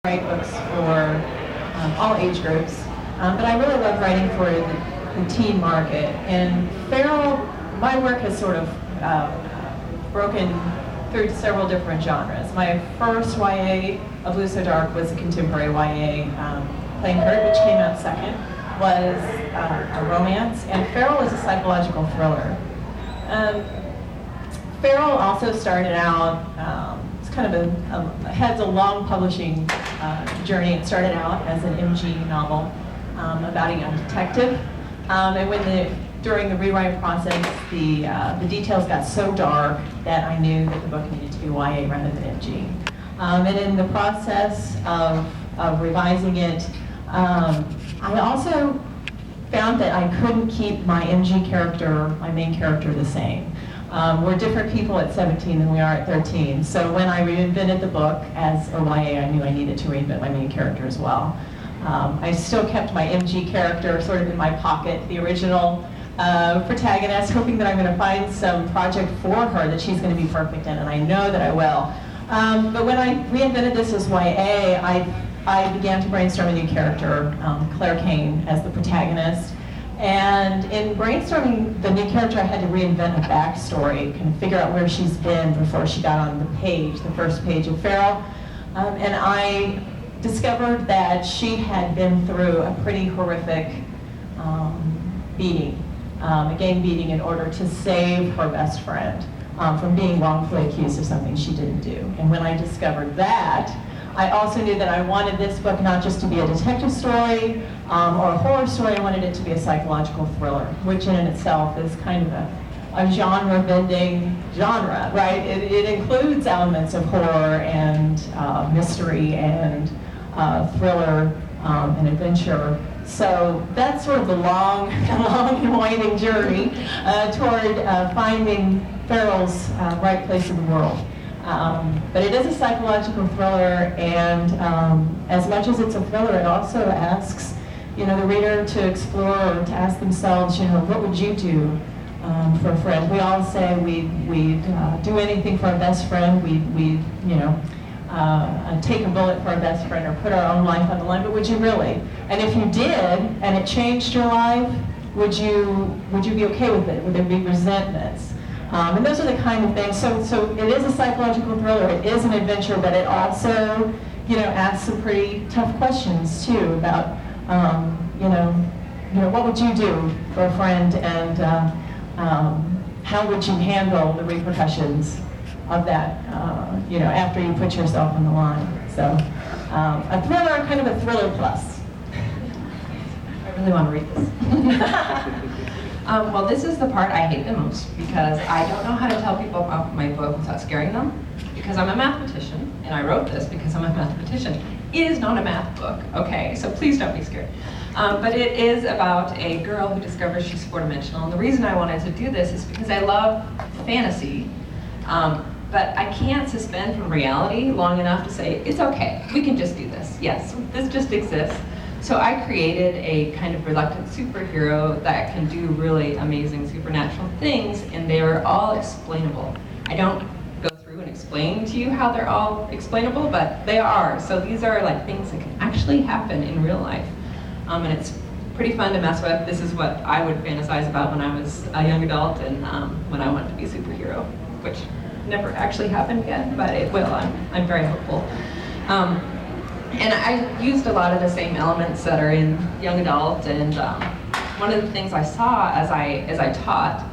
write books for all age groups, but I really love writing for the teen market. And feral, my work has sort of broken through several different genres. My first YA, A Blue So Dark, was a contemporary YA. Playing Hurt, which came out second, was a romance, and Feral is a psychological thriller. Feral also started out, it's kind of has a long publishing journey. It started out as an MG novel about a young detective, and during the rewriting process, the details got so dark that I knew that the book needed to be YA rather than MG. And in the process of revising it, I also found that I couldn't keep my MG character, my main character, the same. We're different people at 17 than we are at 13. So when I reinvented the book as a YA, I knew I needed to reinvent my main character as well. I still kept my MG character sort of in my pocket, the original protagonist, hoping that I'm going to find some project for her that she's going to be perfect in, and I know that I will. But when I reinvented this as YA, I began to brainstorm a new character, Claire Kane, as the protagonist. And in brainstorming the new character, I had to reinvent a backstory, kind of figure out where she's been before she got on the page, the first page of Feral. And I discovered that she had been through a pretty horrific beating, a gang beating, in order to save her best friend from being wrongfully accused of something she didn't do. And when I discovered that, I also knew that I wanted this book not just to be a detective story or a horror story. I wanted it to be a psychological thriller, which in itself is kind of a genre-bending genre, right? It includes elements of horror and mystery and thriller and adventure. So that's sort of the long and winding journey toward finding Feral's right place in the world. But it is a psychological thriller, and as much as it's a thriller, it also asks, the reader to explore or to ask themselves, what would you do for a friend? We all say we'd do anything for our best friend. We'd take a bullet for our best friend or put our own life on the line. But would you really? And if you did, and it changed your life, would you be okay with it? Would there be resentments? And those are the kind of things. So it is a psychological thriller. It is an adventure, but it also, asks some pretty tough questions too about, what would you do for a friend, and how would you handle the repercussions of that, after you put yourself on the line. So a thriller, kind of a thriller plus. I really want to read this. Well, this is the part I hate the most, because I don't know how to tell people about my book without scaring them, because I'm a mathematician, and I wrote this because I'm a mathematician. It is not a math book, okay? So please don't be scared. But it is about a girl who discovers she's four-dimensional, and the reason I wanted to do this is because I love fantasy, but I can't suspend from reality long enough to say, it's okay, we can just do this. Yes, this just exists. So I created a kind of reluctant superhero that can do really amazing supernatural things, and they are all explainable. I don't go through and explain to you how they're all explainable, but they are. So these are like things that can actually happen in real life. And it's pretty fun to mess with. This is what I would fantasize about when I was a young adult and when I wanted to be a superhero, which never actually happened yet, but it will. I'm very hopeful. And I used a lot of the same elements that are in young adult, and one of the things I saw as I taught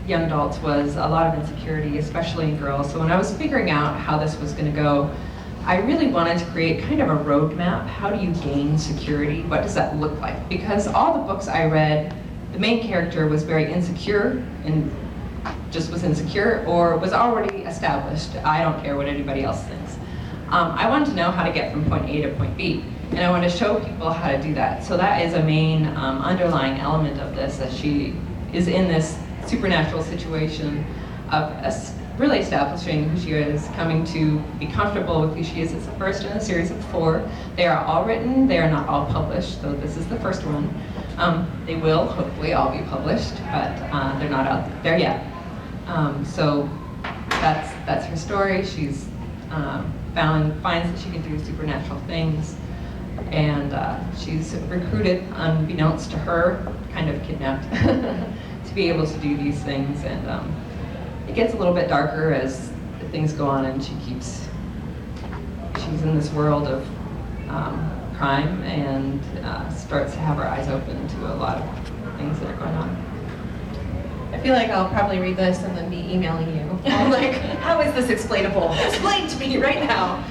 young adults was a lot of insecurity, especially in girls. So when I was figuring out how this was going to go, I really wanted to create kind of a roadmap. How do you gain security? What does that look like? Because all the books I read, the main character was very insecure and just was insecure, or was already established. I don't care what anybody else thinks. I wanted to know how to get from point A to point B, and I wanted to show people how to do that. So that is a main underlying element of this, that she is in this supernatural situation of really establishing who she is, coming to be comfortable with who she is. It's the first in a series of 4. They are all written, they are not all published, so this is the first one. They will hopefully all be published, but they're not out there yet. So that's her story. She's finds that she can do supernatural things, and she's recruited, unbeknownst to her, kind of kidnapped, to be able to do these things. And it gets a little bit darker as things go on, and she's in this world of crime, and starts to have her eyes open to a lot of things that are going on. I feel like I'll probably read this and then be emailing you. I'm like, how is this explainable? Explain to me right now.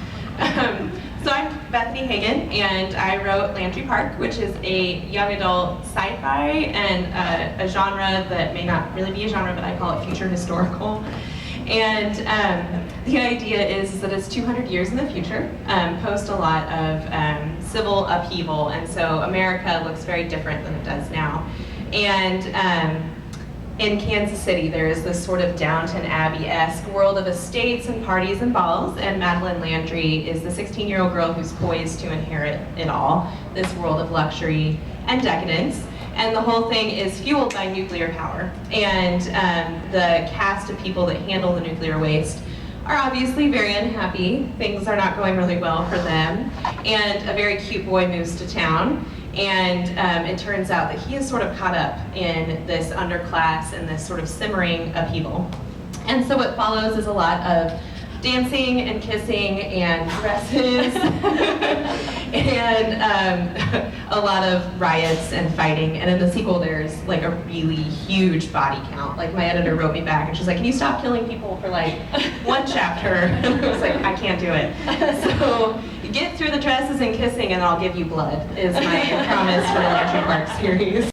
So I'm Bethany Hagen, and I wrote Landry Park, which is a young adult sci-fi and a genre that may not really be a genre, but I call it future historical. And the idea is that it's 200 years in the future, post a lot of civil upheaval, and so America looks very different than it does now. And in Kansas City, there is this sort of Downton Abbey-esque world of estates and parties and balls, and Madeline Landry is the 16-year-old girl who's poised to inherit it all, this world of luxury and decadence. And the whole thing is fueled by nuclear power. And the cast of people that handle the nuclear waste are obviously very unhappy. Things are not going really well for them. And a very cute boy moves to town. And it turns out that he is sort of caught up in this underclass and this sort of simmering upheaval. And so what follows is a lot of dancing and kissing and dresses and a lot of riots and fighting. And in the sequel, there's like a really huge body count. Like my editor wrote me back and she's like, can you stop killing people for like one chapter? And I was like, I can't do it. So get through the dresses and kissing and I'll give you blood is my promise for the Landry Park series.